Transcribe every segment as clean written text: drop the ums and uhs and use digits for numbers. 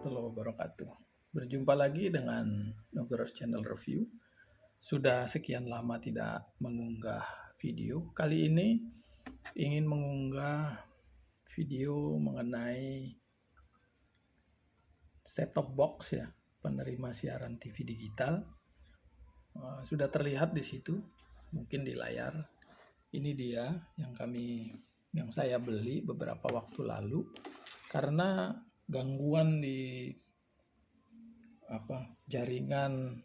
warahmatullahi wabarakatuh. Berjumpa lagi dengan Nugroho Channel Review. Sudah sekian lama tidak mengunggah video. Kali ini ingin mengunggah video mengenai set-top box ya, penerima siaran TV digital. Sudah terlihat di situ, mungkin di layar. Ini dia yang saya beli beberapa waktu lalu karena gangguan di jaringan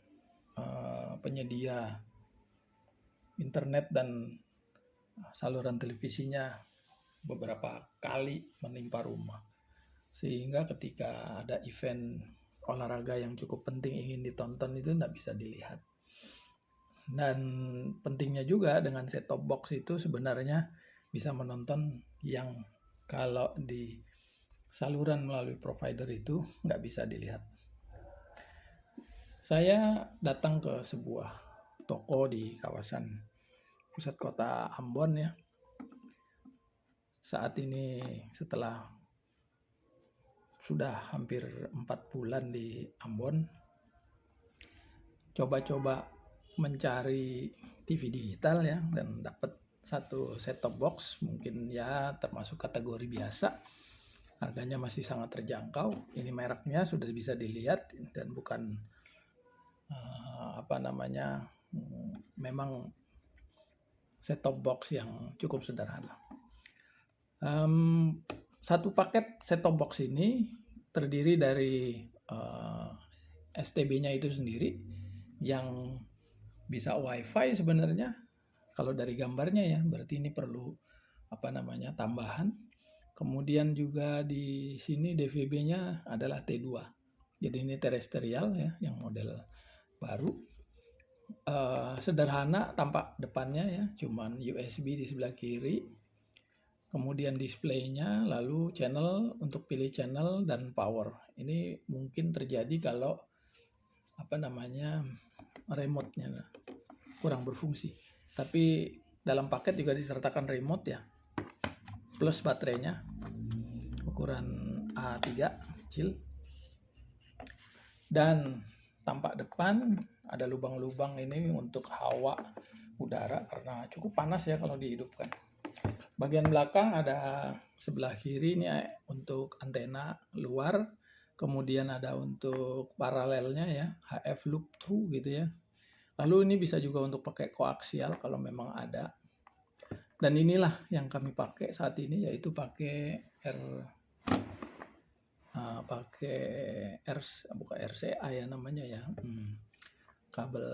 penyedia internet dan saluran televisinya beberapa kali menimpa rumah, sehingga ketika ada event olahraga yang cukup penting ingin ditonton itu tidak bisa dilihat. Dan pentingnya juga dengan set-top box itu sebenarnya bisa menonton yang kalau di saluran melalui provider itu nggak bisa dilihat. Saya datang ke sebuah toko di kawasan pusat kota Ambon ya. Saat ini setelah sudah hampir 4 bulan di Ambon, coba-coba mencari TV digital ya, dan dapat satu set-top box, mungkin ya termasuk kategori biasa. Harganya masih sangat terjangkau. Ini mereknya sudah bisa dilihat dan bukan memang set-top box yang cukup sederhana. Satu paket set-top box ini terdiri dari STB-nya itu sendiri yang bisa WiFi sebenarnya. Kalau dari gambarnya ya, berarti ini perlu tambahan. Kemudian juga di sini DVB-nya adalah T2. Jadi ini terestrial ya, yang model baru. Sederhana tampak depannya ya, cuman USB di sebelah kiri. Kemudian displaynya, lalu channel untuk pilih channel dan power. Ini mungkin terjadi kalau remote-nya kurang berfungsi. Tapi dalam paket juga disertakan remote ya, plus baterainya ukuran A3 kecil. Dan tampak depan ada lubang-lubang ini untuk hawa udara karena cukup panas ya kalau dihidupkan. Bagian belakang ada sebelah kiri ini untuk antena luar, kemudian ada untuk paralelnya ya, HF loop 2 gitu ya. Lalu ini bisa juga untuk pakai koaksial kalau memang ada. Dan inilah yang kami pakai saat ini, yaitu pakai RCA ya namanya ya, kabel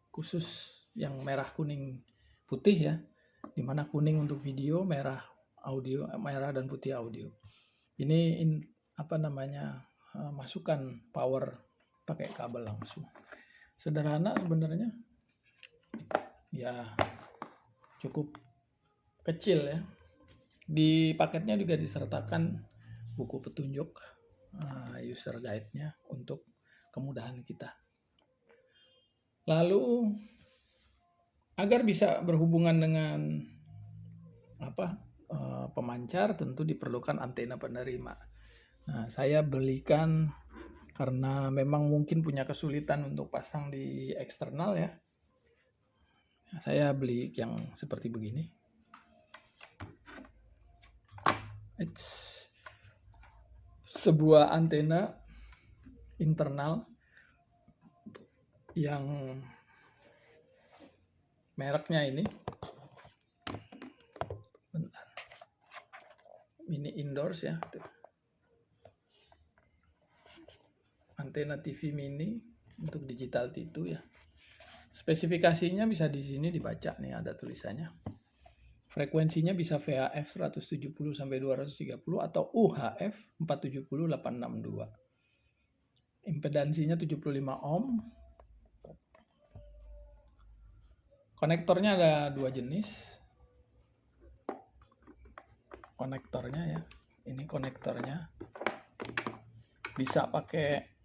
khusus yang merah kuning putih ya, dimana kuning untuk video, merah audio, merah dan putih audio. Ini masukkan power pakai kabel langsung. Sederhana sebenarnya ya, cukup kecil ya. Di paketnya juga disertakan buku petunjuk user guide-nya untuk kemudahan kita. Lalu agar bisa berhubungan dengan pemancar, tentu diperlukan antena penerima. Nah, saya belikan karena memang mungkin punya kesulitan untuk pasang di eksternal ya. Saya beli yang seperti begini. Sebuah antena internal yang mereknya ini indoors ya. Antena TV mini untuk digital T2 ya. Spesifikasinya bisa di sini dibaca nih, ada tulisannya. Frekuensinya bisa VHF 170 sampai 230 atau UHF 470 862. Impedansinya 75 ohm. Konektornya ada 2 jenis. Konektornya ya. Ini konektornya bisa pakai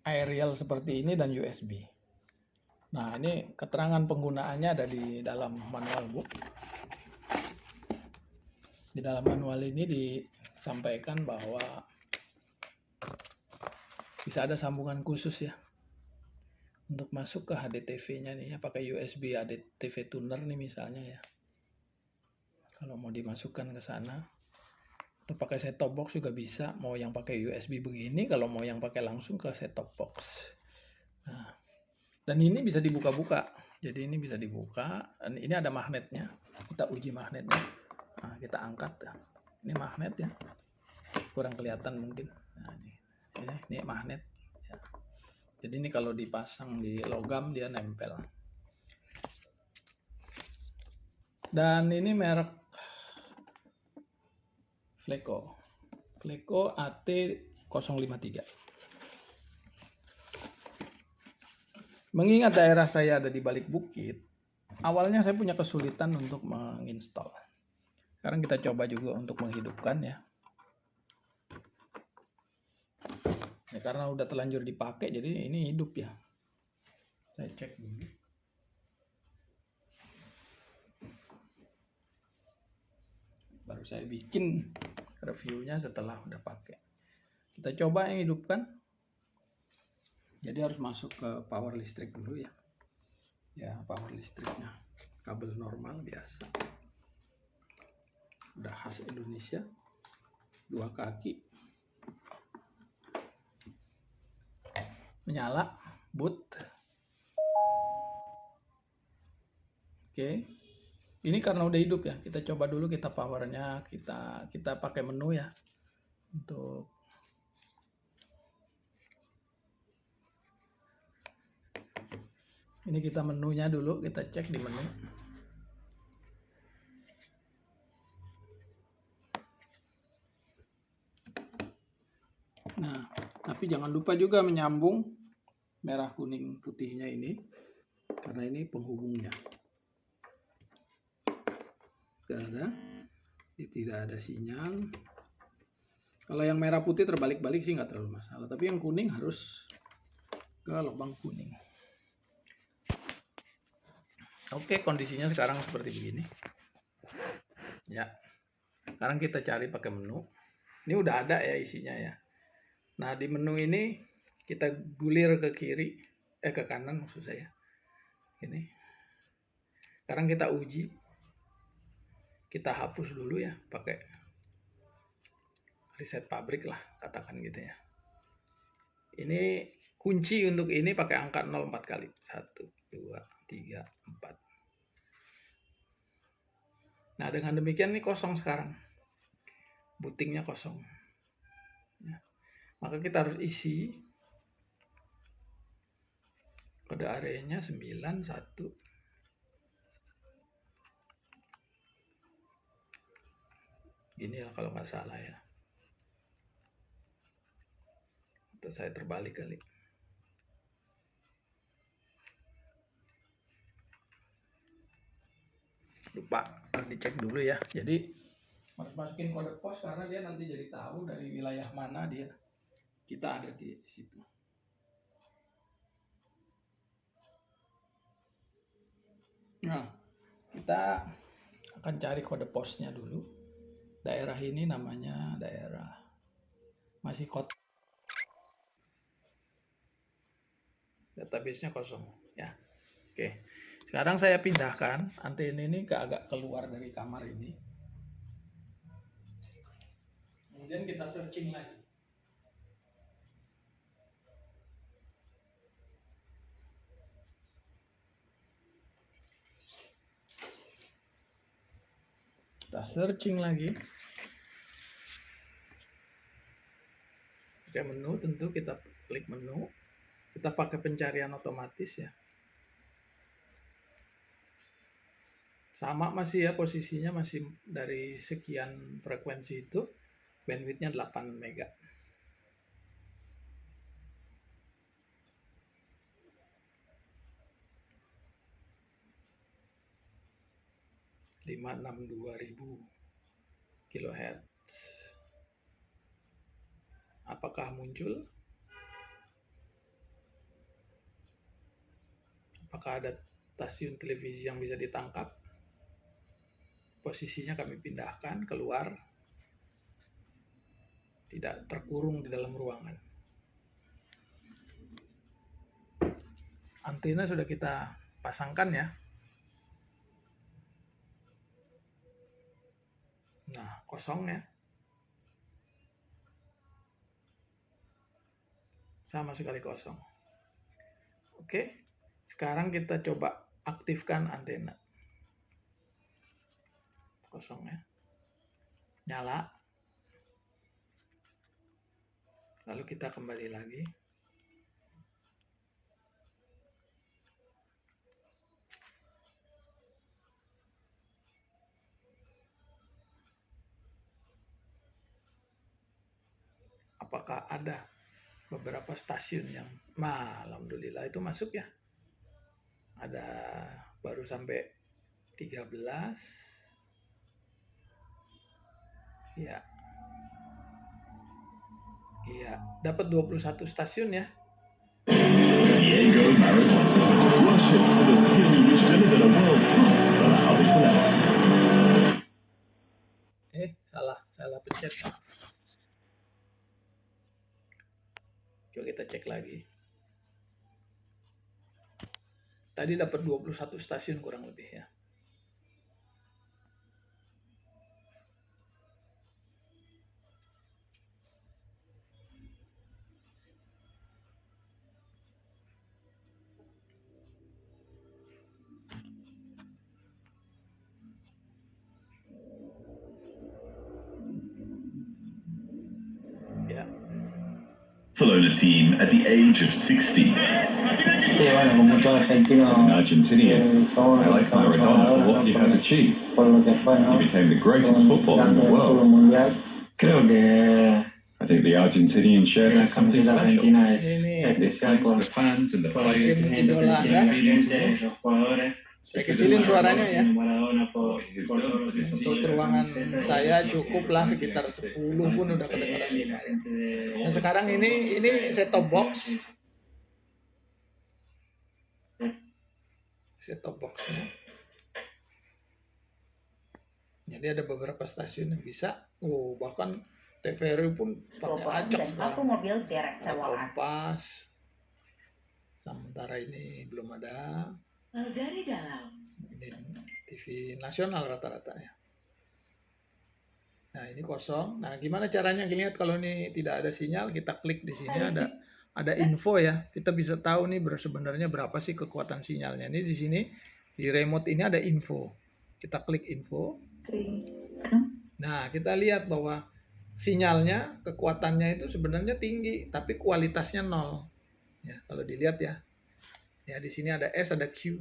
aerial seperti ini dan USB. Nah, ini keterangan penggunaannya ada di dalam manual book. Di dalam manual ini disampaikan bahwa bisa ada sambungan khusus ya untuk masuk ke HDTV-nya nih ya, pakai USB HDTV tuner nih misalnya ya. Kalau mau dimasukkan ke sana, atau pakai set-top box juga bisa. Mau yang pakai USB begini, kalau mau yang pakai langsung ke set-top box. Nah, dan ini bisa dibuka-buka. Jadi ini bisa dibuka. Dan ini ada magnetnya. Kita uji magnetnya. Nah, kita angkat. Ini magnet ya. Kurang kelihatan mungkin. Nah, ini magnet. Ya. Jadi ini kalau dipasang di logam dia nempel. Dan ini merek Fleco AT053. Mengingat daerah saya ada di balik bukit, awalnya saya punya kesulitan untuk menginstall. Sekarang kita coba juga untuk menghidupkan ya. Ya karena udah terlanjur dipakai, jadi ini hidup ya. Saya cek dulu. Baru saya bikin reviewnya setelah udah pakai. Kita coba yang hidupkan. Jadi harus masuk ke power listrik dulu ya. Ya, power listriknya. Kabel normal biasa. Udah khas Indonesia. 2 kaki. Menyala, boot. Oke. Ini karena udah hidup ya. Kita coba dulu kita powernya, kita pakai menu ya. Untuk ini kita menunya dulu, kita cek di menu. Nah, tapi jangan lupa juga menyambung merah kuning putihnya ini, karena ini penghubungnya. Tidak ada sinyal. Kalau yang merah putih terbalik-balik sih nggak terlalu masalah, tapi yang kuning harus ke lubang kuning. Oke, kondisinya sekarang seperti begini. Ya, sekarang kita cari pakai menu. Ini udah ada ya isinya ya. Nah, di menu ini kita gulir ke kiri, ke kanan maksud saya. Ini. Sekarang kita uji. Kita hapus dulu ya, pakai reset pabrik lah, katakan gitu ya. Ini kunci untuk ini pakai angka 0 4 kali. 1, 2, 3, 4. Nah, dengan demikian ini kosong sekarang. Bootingnya kosong. Ya. Maka kita harus isi kode areanya 91. Gini ya kalau nggak salah ya. Atau saya terbalik kali. Lupa, harus dicek dulu ya. Jadi harus masukin kode pos karena dia nanti jadi tahu dari wilayah mana kita ada di situ. Nah, kita akan cari kode posnya dulu. Daerah ini namanya daerah masih kota. Database-nya kosong ya. Oke. Sekarang saya pindahkan antena ini ke agak keluar dari kamar ini. Kemudian kita searching lagi. Kita searching lagi. Oke, menu tentu kita klik menu. Kita pakai pencarian otomatis ya. Sama masih ya posisinya masih dari sekian frekuensi itu bandwidthnya 8 mega. ribu kilohertz. Apakah muncul? Apakah ada stasiun televisi yang bisa ditangkap? posisinya kami pindahkan keluar, tidak terkurung di dalam ruangan. Antena sudah kita pasangkan ya. Nah, kosong ya. Sama sekali kosong. Oke, sekarang kita coba aktifkan antena. Kosong ya. Nyala. Lalu kita kembali lagi. Apakah ada beberapa stasiun yang alhamdulillah itu masuk ya. Ada baru sampai 13. Ya. Iya, dapat 21 stasiun ya. Diego Maradona, worshipped for the skill which delivered a World Cup for the Al Celeste. Salah pencet. Coba kita cek lagi. Tadi dapat 21 stasiun kurang lebih ya. Barcelona team at the age of 60. Sí, bueno, con muchos argentinos. An Argentinian, Somos I like Maradona for what he has achieved. por lo que fue, ¿no? He became the greatest footballer in the Fútbol world. mundial. Creo que I think the Argentinian shirt la is something camiseta special. argentina es Ini especial Thanks to the fans and the por el players. sentimiento que Idola, tiene ¿no? la gente, los jugadores. Saya kecilin suaranya ya. Maradona por todo lo que hizo. Untuk ruangan saya cukuplah sekitar 10 pun udah kedengaran lumayan. Nah sekarang ini set top box. Set top boxnya. Jadi ada beberapa stasiun yang bisa. Bahkan TVRI pun pakai acak sekarang. mobil derek Ada sewaan. Kompas. Sementara ini belum ada. Dari dalam. Ini TV nasional rata-rata ya. Nah ini kosong. Nah gimana caranya lihat kalau ini tidak ada sinyal? Kita klik di sini ada info ya. Kita bisa tahu nih sebenarnya berapa sih kekuatan sinyalnya. Ini di sini di remote ini ada info. Kita klik info. Nah kita lihat bahwa sinyalnya kekuatannya itu sebenarnya tinggi, tapi kualitasnya 0. Ya kalau dilihat ya. Ya di sini ada S, ada Q,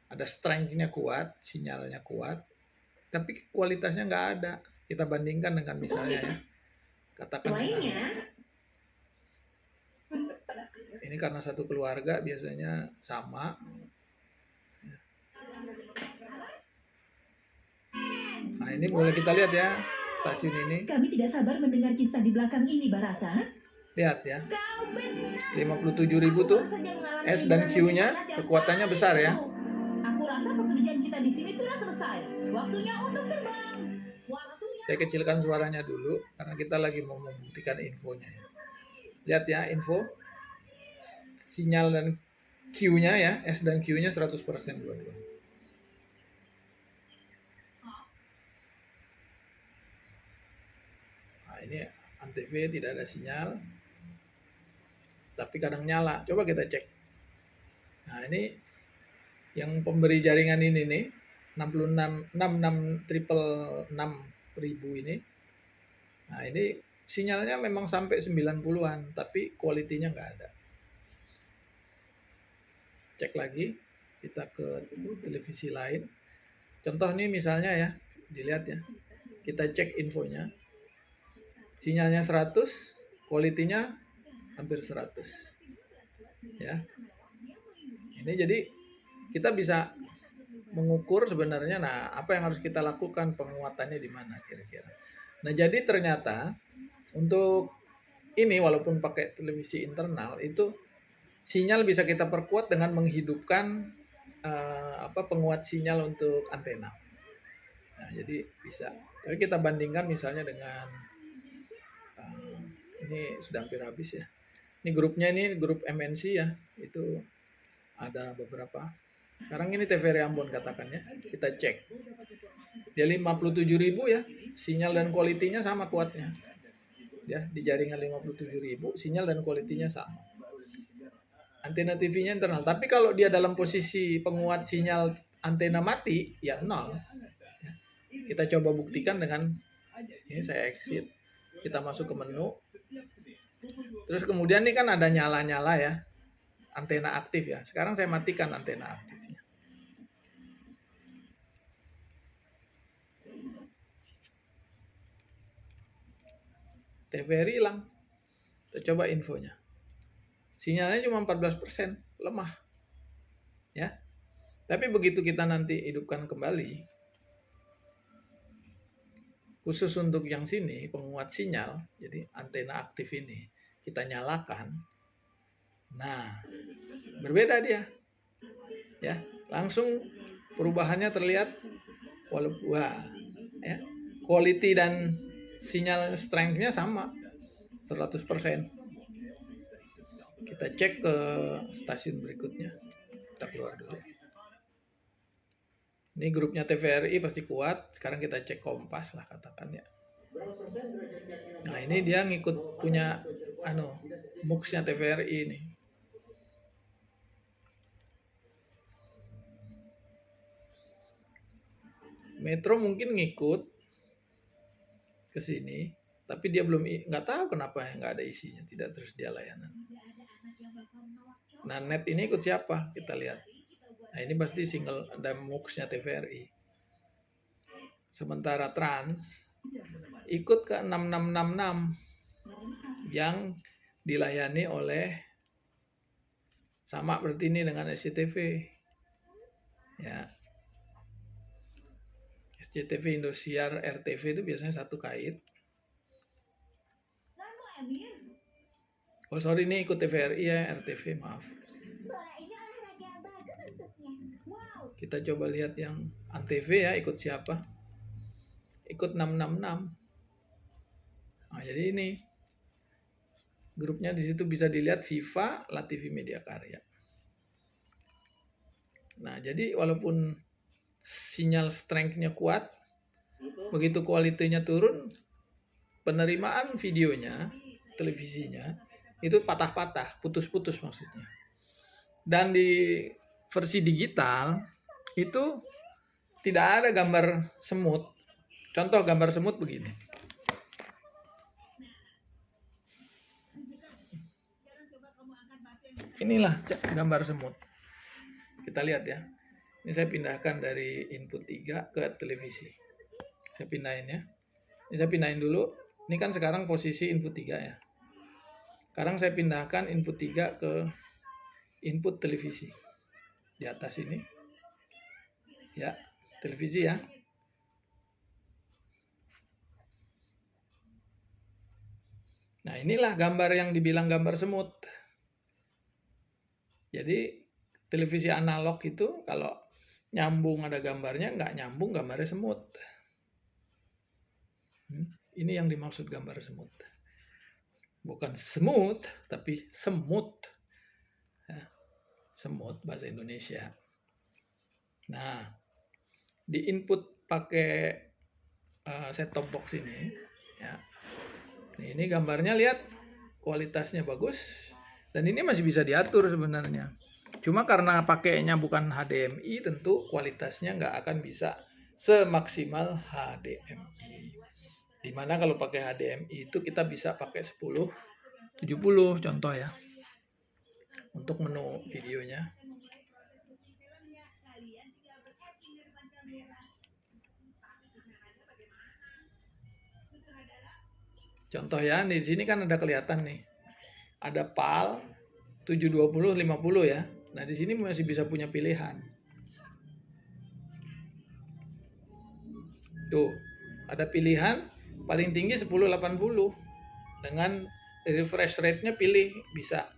ada strength-nya kuat, sinyalnya kuat, tapi kualitasnya nggak ada. Kita bandingkan dengan misalnya ya, katakan ini karena satu keluarga biasanya sama. Nah ini boleh kita lihat ya stasiun ini. Kami tidak sabar mendengar kisah di belakang ini, Barata. Lihat ya, 57.000 tuh S dan Q-nya kekuatannya besar ya. Aku rasa pekerjaan kita di sini sudah selesai. Waktunya untuk terbang. Saya kecilkan suaranya dulu karena kita lagi mau membuktikan infonya ya. Lihat ya info, sinyal dan Q-nya ya, S dan Q-nya 100% dua-dua. Nah ini Antv tidak ada sinyal, tapi kadang nyala. Coba kita cek. Nah ini yang pemberi jaringan ini nih 66.666.000 ini. Nah ini sinyalnya memang sampai 90-an, tapi kualitinya nggak ada. Cek lagi, kita ke televisi lain. Contoh nih misalnya ya, dilihat ya. Kita cek infonya. Sinyalnya 100, kualitinya hampir 100. Ya. Ini jadi kita bisa mengukur sebenarnya apa yang harus kita lakukan, penguatannya di mana kira-kira. Nah, jadi ternyata untuk ini walaupun pakai televisi internal itu sinyal bisa kita perkuat dengan menghidupkan penguat sinyal untuk antena. Nah, jadi bisa. Tapi kita bandingkan misalnya dengan ini sudah hampir habis ya. Ini grupnya, ini grup MNC ya. Itu ada beberapa. Sekarang ini TVRI Ambon katakan ya. Kita cek. Dia 57.000 ya. Sinyal dan kualitinya sama kuatnya. Ya, di jaringan 57.000, sinyal dan kualitinya sama. Antena TV-nya internal. Tapi kalau dia dalam posisi penguat sinyal antena mati, ya 0. Ya. Kita coba buktikan dengan ini saya exit. Kita masuk ke menu. Terus kemudian ini kan ada nyala-nyala ya. Antena aktif ya. Sekarang saya matikan antena aktifnya. TVRI hilang. Kita coba infonya. Sinyalnya cuma 14%, lemah. Ya. Tapi begitu kita nanti hidupkan kembali, khusus untuk yang sini, penguat sinyal, jadi antena aktif ini, kita nyalakan. Nah, berbeda dia. Ya, langsung perubahannya terlihat walaupun ya, quality dan sinyal strength-nya sama 100%. Kita cek ke stasiun berikutnya. Kita keluar dulu. Ini grupnya TVRI pasti kuat. Sekarang kita cek Kompas lah katakan ya. Nah, ini dia ngikut punya MUX-nya TVRI ini. Metro mungkin ngikut ke sini, tapi dia belum, nggak tahu kenapa nggak ada isinya, tidak tersedia layanan. Nah, net ini ikut siapa? Kita lihat. Nah, ini pasti single, ada MUX-nya TVRI. Sementara Trans ikut ke 6666 yang dilayani oleh sama berarti ini dengan SCTV. Ya. SCTV, Indosiar, RTV itu biasanya satu kait. Oh sorry, ini ikut TVRI ya, RTV, maaf. Kita coba lihat yang Antv ya, ikut siapa? Ikut 666. Nah, jadi ini grupnya di situ bisa dilihat Viva, LaTV Media Karya. Nah, jadi walaupun sinyal strength-nya kuat, begitu kualitinya turun, penerimaan videonya, televisinya, itu patah-patah, putus-putus maksudnya. Dan di versi digital, itu tidak ada gambar semut. Contoh gambar semut begini. Inilah gambar semut. Kita lihat ya. Ini saya pindahkan dari input 3 ke televisi. Saya pindahin ya. Ini saya pindahin dulu. Ini kan sekarang posisi input 3 ya. Sekarang saya pindahkan input 3 ke input televisi. Di atas ini. Ya, televisi ya. Nah, inilah gambar yang dibilang gambar semut. Jadi, televisi analog itu kalau nyambung ada gambarnya, nggak nyambung gambarnya semut. Ini yang dimaksud gambar semut. Bukan semut, tapi semut. Ya, semut bahasa Indonesia. Nah, di input pakai set-top box ini, ya. Ini gambarnya lihat kualitasnya bagus dan ini masih bisa diatur sebenarnya. Cuma karena pakainya bukan HDMI, tentu kualitasnya nggak akan bisa semaksimal HDMI. Dimana kalau pakai HDMI itu kita bisa pakai 1070 contoh ya untuk menu videonya. Contoh ya, di sini kan ada kelihatan nih. Ada PAL 720 50 ya. Nah, di sini masih bisa punya pilihan. Tuh, ada pilihan paling tinggi 1080 dengan refresh rate-nya pilih bisa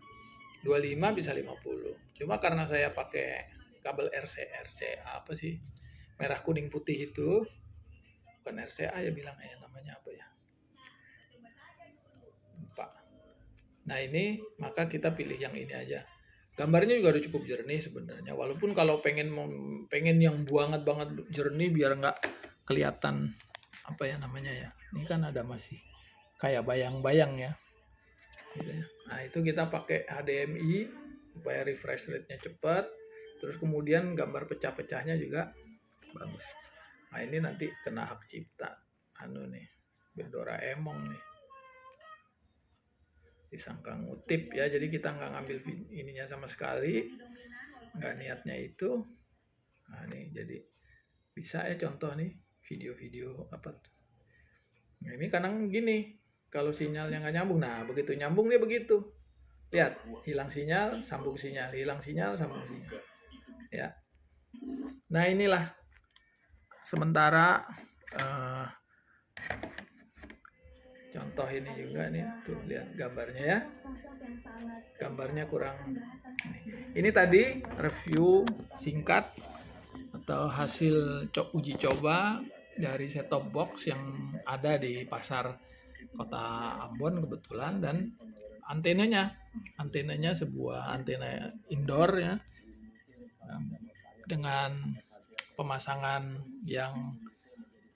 25 bisa 50. Cuma karena saya pakai kabel RCA apa sih? Merah kuning putih itu. bukan RCA ya bilangnya, namanya apa ya? Lupa. Nah ini maka kita pilih yang ini aja. Gambarnya juga udah cukup jernih sebenarnya. Walaupun kalau pengen yang banget jernih biar nggak kelihatan apa ya namanya ya. Ini kan ada masih kayak bayang-bayang ya. Gitu ya. Nah itu kita pakai HDMI supaya refresh rate-nya cepat. Terus kemudian gambar pecah-pecahnya juga bagus. Nah ini nanti kena hak cipta. Doraemon nih. Disangka ngutip ya, jadi kita nggak ngambil ininya sama sekali, nggak niatnya itu. Nah nih jadi bisa ya contoh nih video-video apa tuh. Nah ini kadang gini, kalau sinyalnya nggak nyambung, nah begitu nyambung dia begitu, lihat hilang sinyal, sambung sinyal, hilang sinyal, sambung sinyal, ya. Nah inilah sementara contoh ini juga nih, tuh lihat gambarnya ya. Gambarnya kurang. Ini tadi review singkat atau hasil uji coba dari set-top box yang ada di pasar Kota Ambon kebetulan, dan antenanya sebuah antena indoor ya, dengan pemasangan yang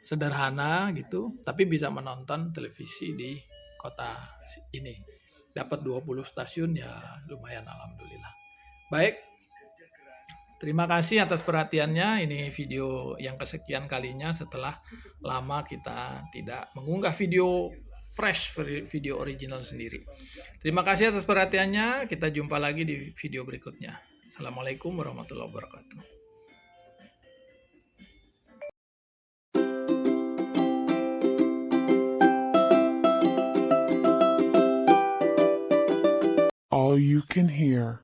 sederhana gitu, tapi bisa menonton televisi di kota ini. Dapat 20 stasiun ya lumayan, alhamdulillah. Baik, terima kasih atas perhatiannya. Ini video yang kesekian kalinya setelah lama kita tidak mengunggah video fresh, video original sendiri. Terima kasih atas perhatiannya. Kita jumpa lagi di video berikutnya. Assalamualaikum warahmatullahi wabarakatuh. All you can hear.